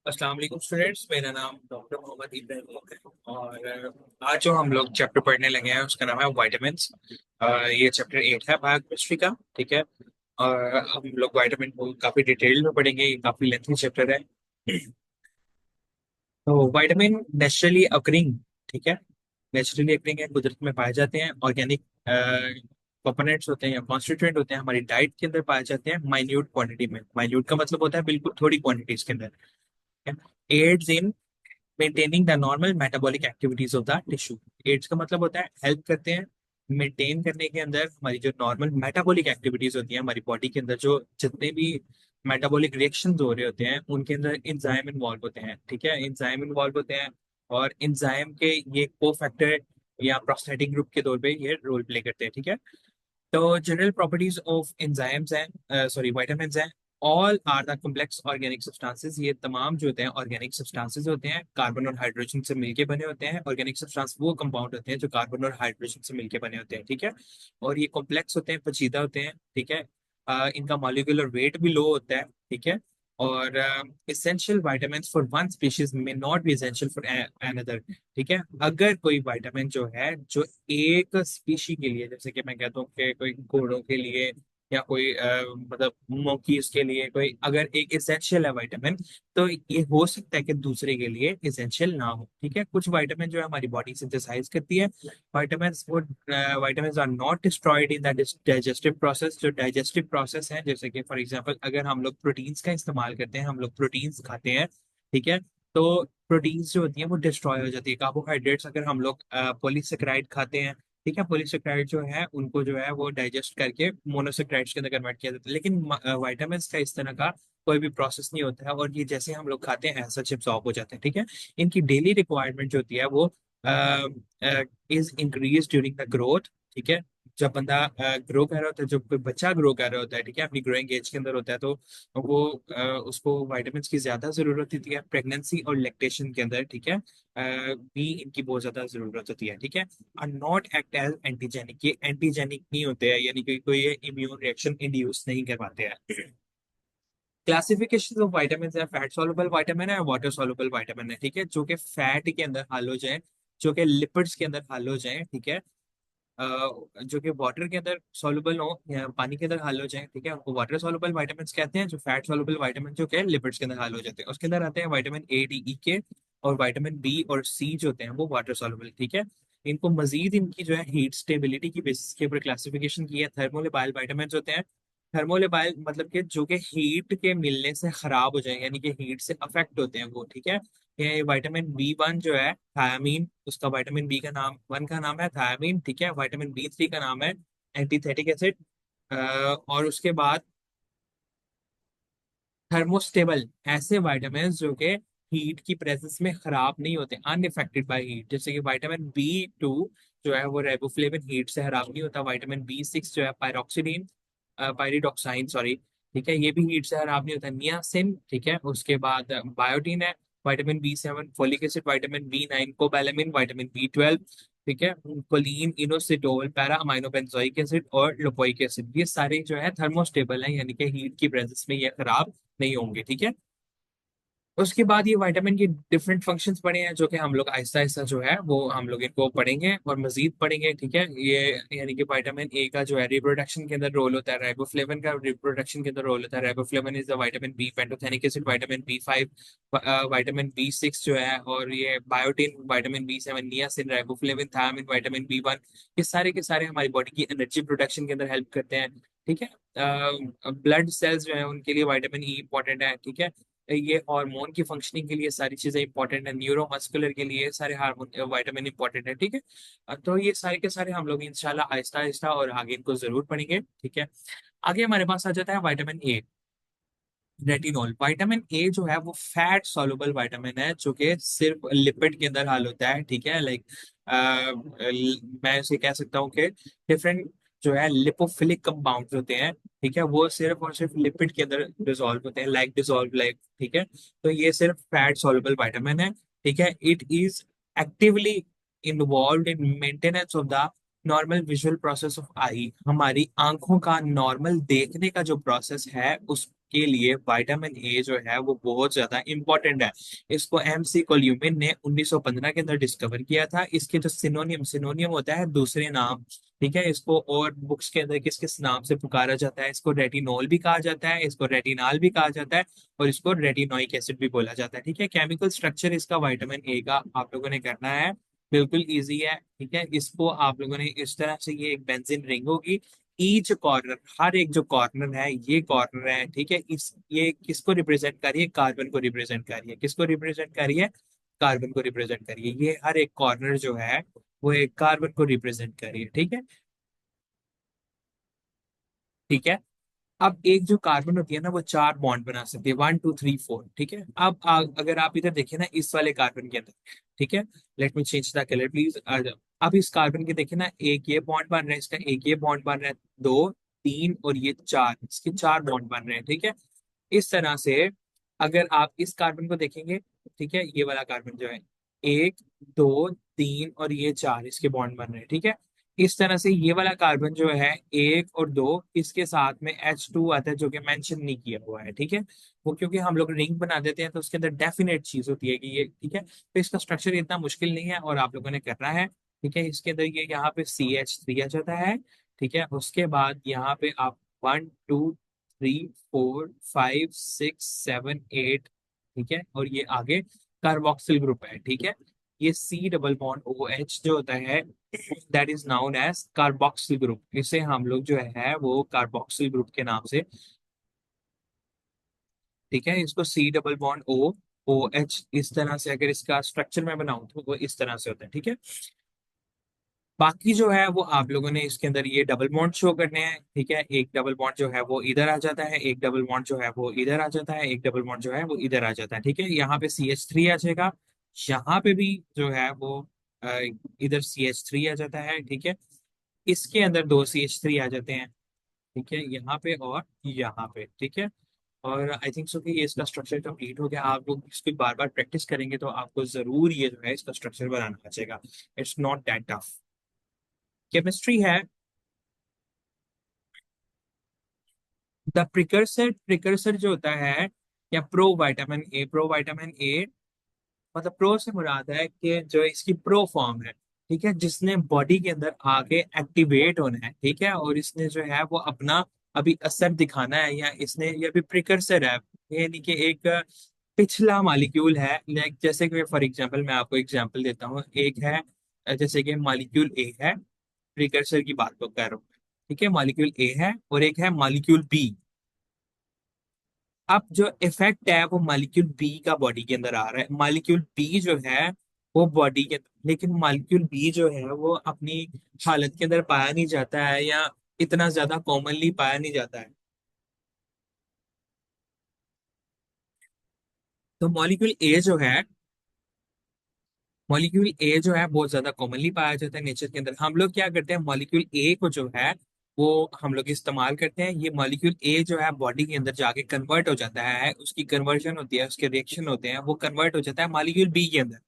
अस्सलाम वालेकुम स्टूडेंट्स। मेरा नाम डॉक्टर मोहम्मद इब्राहिम है और आज जो हम लोग चैप्टर पढ़ने लगे हैं उसका नाम है वाइटामिन्स। ये चैप्टर 8 है बायोकेमिस्ट्री का। ठीक है। और हम लोग वाइटामिन को काफी डिटेल में पढ़ेंगे, ये काफी लेंथी चैप्टर है। तो वाइटामिन नेचुरली अकरिंग, ठीक है, नेचुरली अकरिंग है, कुदरत में पाए जाते हैं। ऑर्गेनिक कंपोनेंट्स होते हैं या कॉन्स्टिट्यूएंट होते हैं, हमारी डाइट के अंदर पाए जाते हैं माइन्यूट क्वांटिटी में। माइन्यूट का मतलब होता है बिल्कुल थोड़ी क्वांटिटीज के अंदर। Aids in maintaining the normal metabolic activities of the tissue. Aids का मतलब होता है हेल्प करते हैं मेंटेन करने के अंदर हमारी जो नॉर्मल मेटाबॉलिक एक्टिविटीज होती हैं हमारी बॉडी के अंदर, जो जितने भी मेटाबॉलिक रिएक्शन हो रहे होते हैं उनके अंदर इंजाइम इन्वॉल्व होते हैं। ठीक है, इंजाइम इन्वॉल्व होते हैं और इंजाइम के ये को फैक्टर या प्रोस्थेटिक ग्रुप के तौर पे ये रोल प्ले करते हैं। ठीक है। तो जनरल प्रॉपर्टीज ऑफ एंजाइम्स हैं, सॉरी वाइटामिन हैं। All are the complex organic substances. ये तमाम जो होते हैं ऑर्गेनिक सब्सटेंसेस होते हैं, कार्बन और हाइड्रोजन से मिलके बने होते हैं। ऑर्गेनिक सब्सटेंस वो कंपाउंड होते हैं जो कार्बन और हाइड्रोजन से मिलके बने होते हैं। ठीक है। और ये कॉम्प्लेक्स होते हैं, पेचीदा होते हैं। ठीक है। इनका मॉलिक्यूलर वेट भी लो होता है। ठीक है। और essential vitamin for one species में not be essential for another. ठीक है। अगर कोई विटामिन जो है जो एक स्पीशी के लिए, जैसे कि मैं कहता हूँ कि कोई घोड़ों के लिए या कोई मतलब मोंकीज के लिए कोई अगर एक इसेंशियल है विटामिन, तो ये हो सकता है कि दूसरे के लिए इसेंशियल ना हो। ठीक है। कुछ विटामिन जो है हमारी बॉडी सिंथेसाइज करती है। Vitamin are not destroyed in the digestive process. जो डाइजेस्टिव प्रोसेस है, जैसे कि फॉर एग्जांपल अगर हम लोग प्रोटीन्स का इस्तेमाल करते हैं, हम लोग प्रोटीन्स खाते हैं। ठीक है। तो प्रोटीन्स जो होती है वो डिस्ट्रॉय हो जाती है। कार्बोहाइड्रेट्स अगर हम लोग पॉलीसेकेराइड खाते हैं, ठीक है, पॉलीसेकेराइड जो है उनको जो है वो डाइजेस्ट करके मोनोसेकेराइड्स के अंदर कन्वर्ट किया जाता है। लेकिन वाइटामिन का इस तरह का कोई भी प्रोसेस नहीं होता है और ये जैसे हम लोग खाते हैं ऐसा चिप्स ऑफ हो जाते हैं। ठीक है। इनकी डेली रिक्वायरमेंट जो होती है वो is increase during the growth. ठीक है। जब बंदा ग्रो कर रहा होता है, जब कोई बच्चा ग्रो कर रहा होता है, ठीक है, अपनी ग्रोइंग एज के अंदर होता है, तो वो उसको वाइटामिन की ज्यादा जरूरत होती है प्रेगनेंसी और लैक्टेशन के अंदर। ठीक है। भी इनकी बहुत ज्यादा जरूरत होती है। ठीक है। और नॉट एक्ट एज एंटीजेनिक, ये एंटीजेनिक नहीं होते हैं, यानी कि कोई इम्यून रिएक्शन इंड्यूस नहीं करवाते हैं। क्लासिफिकेशन ऑफ विटामिन है, फैट सॉल्युबल विटामिन है, वाटर सॉल्युबल विटामिन है। ठीक है, जो कि फैट के अंदर हल हो जाए, जो कि लिपिड्स के अंदर हल हो जाए। ठीक है। जो कि वाटर के अंदर सॉल्युबल हो या पानी के अंदर हल हो जाए, ठीक है, उनको वाटर सॉल्युबल विटामिन कहते हैं। जो फैट सॉल्युबल विटामिन जो कि लिपिड्स के अंदर हल हो जाते हैं, उसके अंदर आते हैं विटामिन ए, डी, ई के। और विटामिन बी और सी जो होते हैं वो वाटर सॉल्युबल। ठीक है। इनको मजीद इनकी जो है हीट स्टेबिलिटी की बेसिस के ऊपर क्लासिफिकेशन की है। थर्मोलिबाइल विटामिन होते हैं। थर्मोलिबाइल मतलब कि जो कि हीट के मिलने से खराब हो जाए, यानी कि हीट से अफेक्ट होते हैं वो। ठीक है। ये विटामिन B1 जो है थायामीन, उसका विटामिन B का नाम वन का नाम है थायामीन। ठीक है। विटामिन B3 का नाम है एंटीथेटिक एसिड। और उसके बाद थर्मोस्टेबल, ऐसे विटामिन जो कि हीट की प्रेजेंस में खराब नहीं होते, अनइफेक्टेड बाय हीट, जैसे कि विटामिन B2 जो है वो राइबोफ्लेविन हीट से खराब नहीं होता। विटामिन B6 जो है पायरोक्सिडीन, पायरिडोक्साइन सॉरी, ठीक है, ये भी हीट से खराब नहीं होता। नियासिन, ठीक है, उसके बाद बायोटीन है, vitamin B7, folic acid, vitamin B9, cobalamin, vitamin B12, ठीक है, choline, inositol, para amino benzoic acid और लिपोइक एसिड, ये सारे जो है थर्मोस्टेबल है, यानी कि हीट की प्रेजेंस में ये खराब नहीं होंगे। ठीक है। उसके बाद ये विटामिन की डिफरेंट फंक्शंस पढ़े हैं, जो कि हम लोग आहिस्ता आहिस्ता जो है वो हम लोग इनको पढ़ेंगे और मजीद पढ़ेंगे। ठीक है। ये यानी कि विटामिन A का जो है रिप्रोडक्शन के अंदर रोल होता है, राइबोफ्लेविन का रिप्रोडक्शन के अंदर रोल होता है। Riboflavin is the vitamin B, pantothenic acid vitamin B5, vitamin B6 जो है, और ये biotin, vitamin B7, niacin, riboflavin, thiamine, vitamin B1, ये सारे के सारे हमारी बॉडी की एनर्जी प्रोडक्शन के अंदर हेल्प करते हैं। ठीक है। ब्लड सेल्स जो है उनके लिए विटामिन E इंपॉर्टेंट है। ठीक है। ये हार्मोन की फंक्शनिंग के लिए सारी चीजें इंपॉर्टेंट है। न्यूरोमस्कुलर के लिए सारे हार्मोन विटामिन इंपॉर्टेंट है। ठीक है। तो ये सारे के सारे हम लोग इंशाल्लाह आहिस्ता आहिस्ता और आगे इनको जरूर पढ़ेंगे। ठीक है। आगे हमारे पास आ जाता है vitamin A, retinol. Vitamin A जो है वो फैट सॉल्युबल विटामिन है, जो कि सिर्फ लिपिड के अंदर हल होता है। ठीक है। लाइक मैं इसे कह सकता हूँ कि डिफरेंट जो है लिपोफिलिक कंपाउंड्स होते हैं, ठीक है, वो सिर्फ और सिर्फ लिपिड के अंदर डिसॉल्व होते हैं, लाइक डिसॉल्व लाइक। ठीक है। तो ये सिर्फ फैट सॉल्युबल विटामिन है। ठीक है। It is actively involve in maintenance of the normal visual process of eye. हमारी आंखों का नॉर्मल देखने का जो प्रोसेस है के लिए विटामिन ए जो है वो बहुत ज्यादा इंपॉर्टेंट है। इसको एमसी कोल्यूमिन ने 1915 के अंदर डिस्कवर किया था। इसके जो सिनोनियम सिनोनियम होता है दूसरे नाम, ठीक है, इसको और बुक्स के अंदर किस किस नाम से पुकारा जाता है, इसको रेटिनॉल भी कहा जाता है, इसको रेटिनाल भी कहा जाता है, और इसको रेटिनोइक एसिड भी बोला जाता है। ठीक है, केमिकल स्ट्रक्चर इसका विटामिन ए का आप लोगों ने करना है, बिल्कुल इजी है। ठीक है, इसको आप लोगों ने इस तरह से, ये एक बेंजीन रिंग होगी, ईच कॉर्नर, हर एक जो कॉर्नर है, ये कॉर्नर है, ठीक है, इस ये किसको रिप्रेजेंट कर रही है, कार्बन को रिप्रेजेंट कर रही है, किसको रिप्रेजेंट कर रही है, कार्बन को रिप्रेजेंट कर रही है। ये हर एक कॉर्नर जो है वो एक कार्बन को रिप्रेजेंट कर रही है। ठीक है, ठीक है। अब एक जो कार्बन होती है ना, वो चार बॉन्ड बना सकती है, 1 2 3 4। ठीक है, अब अगर आप इधर देखें ना, इस वाले कार्बन के अंदर, ठीक है, let me change the colour please. अब इस कार्बन के देखें ना, एक ये बॉन्ड बन रहा है, इसका एक ये बॉन्ड बन रहा है, दो, तीन और ये चार, इसके चार बॉन्ड बन रहे हैं। ठीक है, इस तरह से अगर आप इस कार्बन को देखेंगे, ठीक है, ये वाला कार्बन जो है, एक, दो, तीन और ये चार, इसके बॉन्ड बन रहे हैं। ठीक है, इस तरह से ये वाला कार्बन जो है, एक और दो, इसके साथ में H2 आता है, जो कि मेंशन नहीं किया हुआ है। ठीक है, वो क्योंकि हम लोग रिंग बना देते हैं तो उसके अंदर डेफिनेट चीज होती है कि ये, ठीक है, तो इसका स्ट्रक्चर इतना मुश्किल नहीं है और आप लोगों ने करना है। ठीक है, इसके अंदर ये यहाँ पे CH3 आ जाता है। ठीक है, उसके बाद यहाँ पे आप 1 2 3 4 5 6 7 8, ठीक है, और ये आगे कार्बोक्सिल ग्रुप है। ठीक है, ये C डबल बॉन्ड OH जो होता है, that is known as carboxyl group. इसे हम लोग जो है वो कार्बोक्सिल ग्रुप के नाम से, ठीक है, इसको C डबल बॉन्ड OH, इस तरह से अगर इसका स्ट्रक्चर मैं बनाऊं तो वो इस तरह से होता है। ठीक है, बाकी जो है वो आप लोगों ने इसके अंदर ये डबल बॉन्ड शो करने हैं। ठीक है, एक डबल बॉन्ड जो है वो इधर आ जाता है, एक डबल बॉन्ड जो है वो इधर आ जाता है, एक डबल बॉन्ड जो है वो इधर आ जाता है। ठीक है, यहाँ पे CH3 आ जाएगा, यहाँ पे भी जो है वो अ, इधर CH3 आ जाता है। ठीक है, इसके अंदर दो CH3 आ जाते हैं। ठीक है, यहाँ पे और यहाँ पे। ठीक है, और आई थिंक सो कि ये इसका स्ट्रक्चर कंप्लीट हो गया। आप लोग इसकी बार बार प्रैक्टिस करेंगे तो आपको जरूर ये जो है इसका स्ट्रक्चर बनाना आ जाएगा। It's not that tough. Chemistry है। द प्रिकर्सर, प्रिकर्सर जो होता है, या प्रो विटामिन ए मतलब प्रो से मुराद है कि जो इसकी प्रो फॉर्म है, ठीक है, जिसने बॉडी के अंदर आके एक्टिवेट होना है। ठीक है, और इसने जो है वो अपना अभी असर दिखाना है, या इसने ये अभी प्रिकर्सर है, यानी कि एक पिछला मॉलिक्यूल है। लाइक जैसे कि फॉर एग्जांपल मैं आपको एग्जांपल देता हूँ, एक है जैसे कि मॉलिक्यूल ए है, प्रिकर्सर की बात को कर रहा हूँ। ठीक है, मॉलिक्यूल ए है और एक है मॉलिक्यूल बी। अब जो इफेक्ट है वो मॉलिक्यूल बी का बॉडी के अंदर आ रहा है। मॉलिक्यूल बी जो है वो बॉडी के, लेकिन मॉलिक्यूल बी जो है वो अपनी हालत के अंदर पाया नहीं जाता है, या इतना ज्यादा कॉमनली पाया नहीं जाता है। तो मॉलिक्यूल ए जो है बहुत ज्यादा कॉमनली पाया जाता है नेचर के अंदर। हम लोग क्या करते हैं, मॉलिक्यूल ए को जो है वो हम लोग इस्तेमाल करते हैं। ये मॉलिक्यूल ए जो है बॉडी के अंदर जाके कन्वर्ट हो जाता है, उसकी कन्वर्जन होती है, उसके रिएक्शन होते हैं, वो कन्वर्ट हो जाता है मॉलिक्यूल बी के अंदर।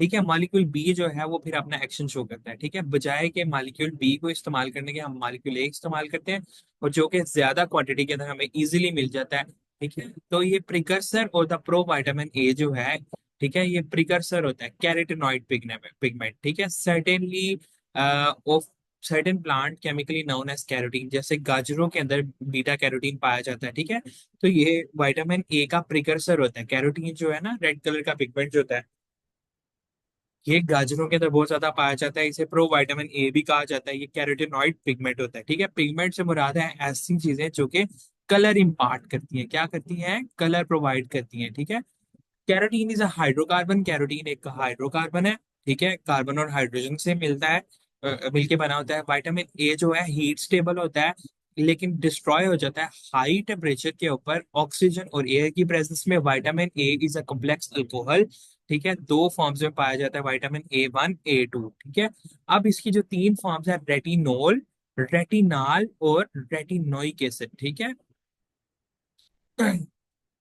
ठीक है, मॉलिक्यूल बी जो है वो फिर अपना एक्शन शो करता है। ठीक है, बजाय के मॉलिक्यूल बी को इस्तेमाल करने के हम मॉलिक्यूल ए इस्तेमाल करते हैं, और जो कि ज्यादा क्वांटिटी के अंदर हमें इजीली मिल जाता है। ठीक है, तो ये प्रिकर्सर और द प्रो विटामिन ए जो है, ठीक है, ये प्रिकर्सर होता है कैरोटीनॉइड पिगमेंट। ठीक है, certainly of certain plant chemically known as carotene, जैसे गाजरों के अंदर बीटा कैरोटीन पाया जाता है। ठीक है, तो ये विटामिन ए का प्रिकर्सर होता है। कैरोटीन जो है ना, रेड कलर का पिगमेंट जो होता है, ये गाजरों के अंदर बहुत ज्यादा पाया जाता है। इसे प्रो विटामिन ए भी कहा जाता है। ये कैरोटीनॉइड पिगमेंट होता है। ठीक है, पिगमेंट से मुराद है ऐसी चीजें जो कि कलर इम्पार्ट करती हैं। क्या करती हैं, कलर प्रोवाइड करती हैं। ठीक है, carotene is a hydrocarbon, carotene एक हाइड्रोकार्बन है। ठीक है, कार्बन और हाइड्रोजन से मिलता है, मिलके बना होता है। विटामिन ए जो है हीट स्टेबल होता है, लेकिन डिस्ट्रॉय हो जाता है हाई टेम्परेचर के ऊपर ऑक्सीजन और एयर की प्रेजेंस में। Vitamin A is a complex alcohol. ठीक है, दो फॉर्म्स में पाया जाता है, विटामिन A1 A2। ठीक है, अब इसकी जो तीन फॉर्म्स है, रेटिनोल, रेटिनाल और रेटिनोइक एसिड। ठीक है,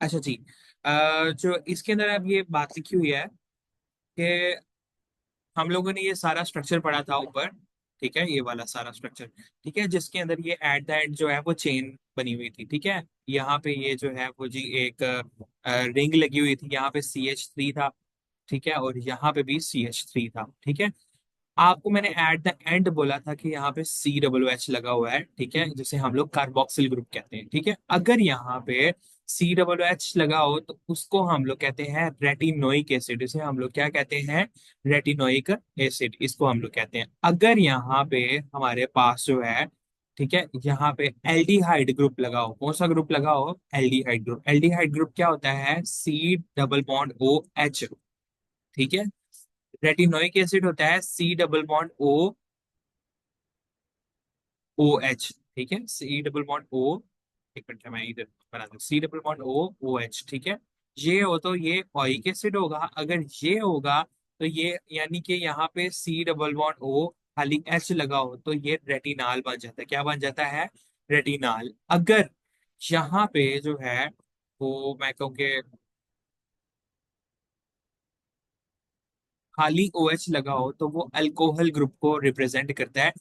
अच्छा जी। जो इसके अंदर अब ये बात लिखी हुई है कि हम लोगों ने ये सारा स्ट्रक्चर पढ़ा था ऊपर। ठीक है, ये वाला सारा स्ट्रक्चर। ठीक है, जिसके अंदर ये एट द एंड जो है वो चेन बनी हुई थी। ठीक है, यहाँ पे ये जो है वो जी एक रिंग लगी हुई थी, यहाँ पे CH3 था। ठीक है, और यहाँ पे भी CH3 था। ठीक है, आपको मैंने एट द एंड बोला था कि यहाँ पे COOH लगा हुआ है। ठीक है, जिसे हम लोग कार्बोक्सिल ग्रुप कहते हैं। ठीक है, अगर यहाँ पे COOH लगा हो तो उसको हम लोग कहते हैं रेटिनोइक एसिड। इसे हम लोग क्या कहते हैं? रेटिनोइक एसिड, इसको हम लोग कहते हैं। अगर यहाँ पे हमारे पास जो है, ठीक है, यहाँ पे एल्डिहाइड ग्रुप लगा हो, कौन सा ग्रुप लगा हो? Aldehyde group. एल्डिहाइड ग्रुप क्या होता है? C double bond OH। ठीक है, रेटिनोइक एसिड होता है C double bond O OH। ठीक है, C डबल बॉन्ड O, एक मिनट मैं इधर बना दूं, C double bond O OH। ठीक है, ये हो तो ये ओइक एसिड होगा। अगर ये होगा तो ये, यानी कि यहाँ पे C डबल बॉन्ड O खाली H लगा हो तो ये रेटिनाल बन जाता है। क्या बन जाता है? रेटिनाल। अगर यहाँ पे जो है वो मैं कहूँ कि खाली OH लगा हो तो वो अल्कोहल ग्रुप को रिप्रेजेंट करता है।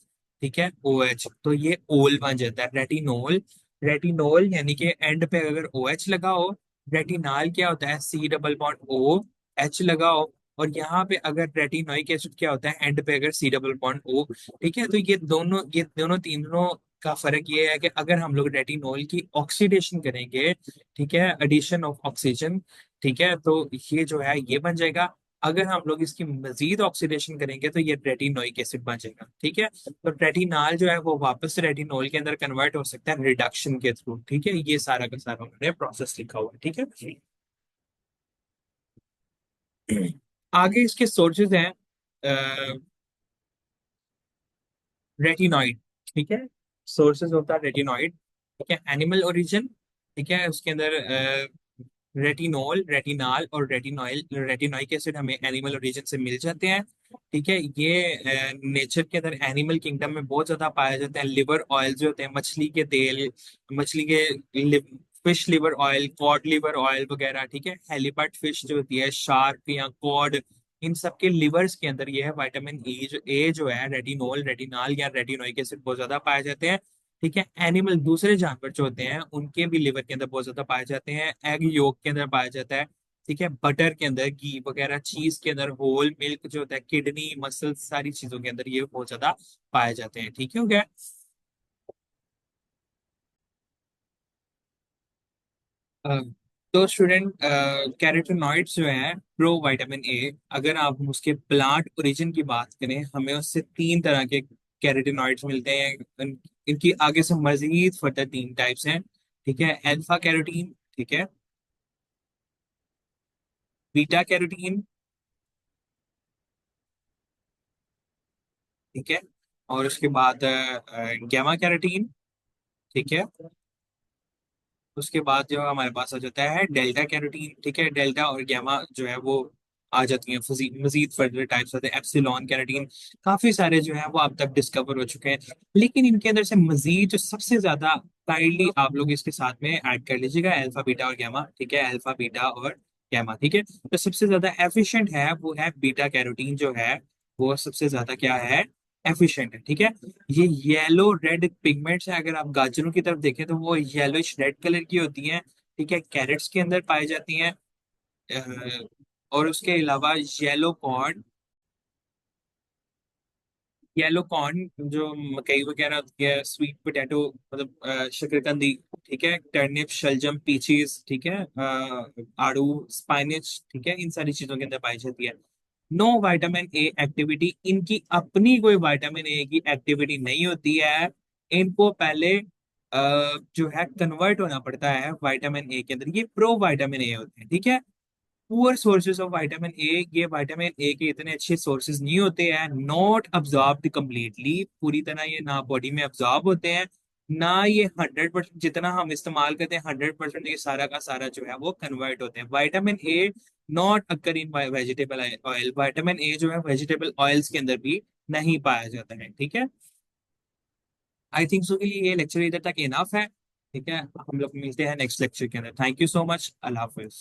ठीक है, OH, तो ये ओल बन जाता है, रेटिनोल। रेटिनोल यानी कि एंड पे अगर OH लगा हो। रेटिनाल क्या होता है? C डबल बॉन्ड OH लगा हो। और यहाँ पे अगर रेटिनोइक एसिड क्या होता है? एंड पे अगर C डबल बॉन्ड O। ठीक है, तो ये दोनों तीनों का फर्क ये है कि अगर हम लोग रेटिनोल की ऑक्सीडेशन करेंगे, ठीक है, एडिशन ऑफ ऑक्सीजन, ठीक है, तो ये जो है ये बन जाएगा। अगर हम लोग इसकी मजीद ऑक्सीडेशन करेंगे तो ये रेटिनोइक एसिड बन जाएगा। ठीक है, तो रेटिनॉल जो है वो वापस रेटिनोल के अंदर कन्वर्ट हो सकता है रिडक्शन के थ्रू। ठीक है, ये सारा का सारा उन्होंने प्रोसेस लिखा हुआ है। ठीक है, आगे इसके सोर्सेज हैं रेटिनॉइड। ठीक है, सोर्सेज होता है रेटिनॉइड। ठीक है, एनिमल ओरिजिन। ठीक है, उसके अंदर रेटिनोल, रेटिनाल और रेटिनोइक एसिड हमें एनिमल ओरिजिन से मिल जाते हैं। ठीक है, ये नेचर के अंदर एनिमल किंगडम में बहुत ज्यादा पाया जाता है। लिवर ऑयल जो होते हैं, मछली के तेल, मछली के fish liver oil, cod liver oil वगैरह। ठीक है, हेलीपैड फिश जो होती है, शार्क या कॉड, इन सब के लिवर्स के अंदर ये है विटामिन ए जो है, रेटिनोल, रेटिनाल या रेटिनोइक एसिड बहुत ज्यादा पाए जाते हैं। ठीक है, एनिमल दूसरे जानवर जो होते हैं उनके भी लिवर के अंदर बहुत ज्यादा पाए जाते हैं। एग योक के अंदर पाया जाता है। ठीक है, बटर के अंदर, घी वगैरह, चीज के अंदर, होल मिल्क जो होता है, किडनी, मसल, सारी चीजों के अंदर ये बहुत ज्यादा पाए जाते हैं। ठीक है, हो गया। अ, तो स्टूडेंट, कैरोटीनॉइड्स जो है प्रो विटामिन ए, अगर आप उसके प्लांट ओरिजिन की बात करें, हमें उससे तीन तरह के कैरोटीनॉइड्स मिलते हैं। इनकी आगे से मजीद फर्दर तीन टाइप्स हैं। ठीक है, अल्फा कैरोटीन, ठीक है, बीटा कैरोटीन, ठीक है, और उसके बाद गैमा कैरोटीन। ठीक है, उसके बाद जो हमारे पास आ जाता है डेल्टा कैरोटीन। ठीक है, डेल्टा और गैमा जो है वो आ जाती हैं। मजीद फर्दर टाइप्स आते हैं, एप्सिलॉन कैरोटीन। काफी सारे जो है वो अब तक डिस्कवर हो चुके हैं, लेकिन इनके अंदर से मजीद जो सबसे ज्यादा, काइंडली आप लोग इसके साथ में ऐड कर लीजिएगा, अल्फा बीटा और गैमा। ठीक है, अल्फा बीटा और गैमा। ठीक है, तो सबसे ज्यादा एफिशिएंट है वो है बीटा कैरोटीन जो है, वो सबसे ज्यादा क्या है? एफिशिएंट है। ठीक है, ये येलो रेड पिगमेंट्स है। अगर आप गाजरों की तरफ देखें तो वो येलोइश रेड कलर की होती हैं। ठीक है, कैरेट्स के अंदर पाई जाती हैं। अ, और उसके अलावा येलो कॉर्न जो मकई वगैरह होती है, स्वीट पोटैटो, मतलब शकरकंदी। ठीक है, टर्निप, शलजम, पीचीज। ठीक है, आड़ू, स्पाइनिच। ठीक है, इन सारी चीजों के अंदर पाई जाती है। नो विटामिन ए एक्टिविटी, इनकी अपनी कोई विटामिन ए की एक्टिविटी नहीं होती है। इनको पहले जो है कन्वर्ट होना पड़ता है विटामिन ए के अंदर। ये प्रो विटामिन ए होते हैं। ठीक है, poor sources of vitamin A, ये विटामिन ए के इतने अच्छे सोर्सेज नहीं होते हैं। नॉट अब्जॉर्ब्ड कंप्लीटली, पूरी तरह ये ना बॉडी में अब्जॉर्ब होते हैं, ना ये 100% जितना हम इस्तेमाल करते हैं 100% ये सारा का सारा जो है वो कन्वर्ट होते हैं। Vitamin A not occur in vegetable oil, vitamin A जो है वेजिटेबल ऑयल्स के अंदर भी नहीं पाया जाता है। ठीक है, आई थिंक सो के लिए ये लेक्चर इधर तक इनफ है। ठीक है, हम लोग मिलते हैं नेक्स्ट लेक्चर के अंदर। Thank you so much, Allah Hafiz.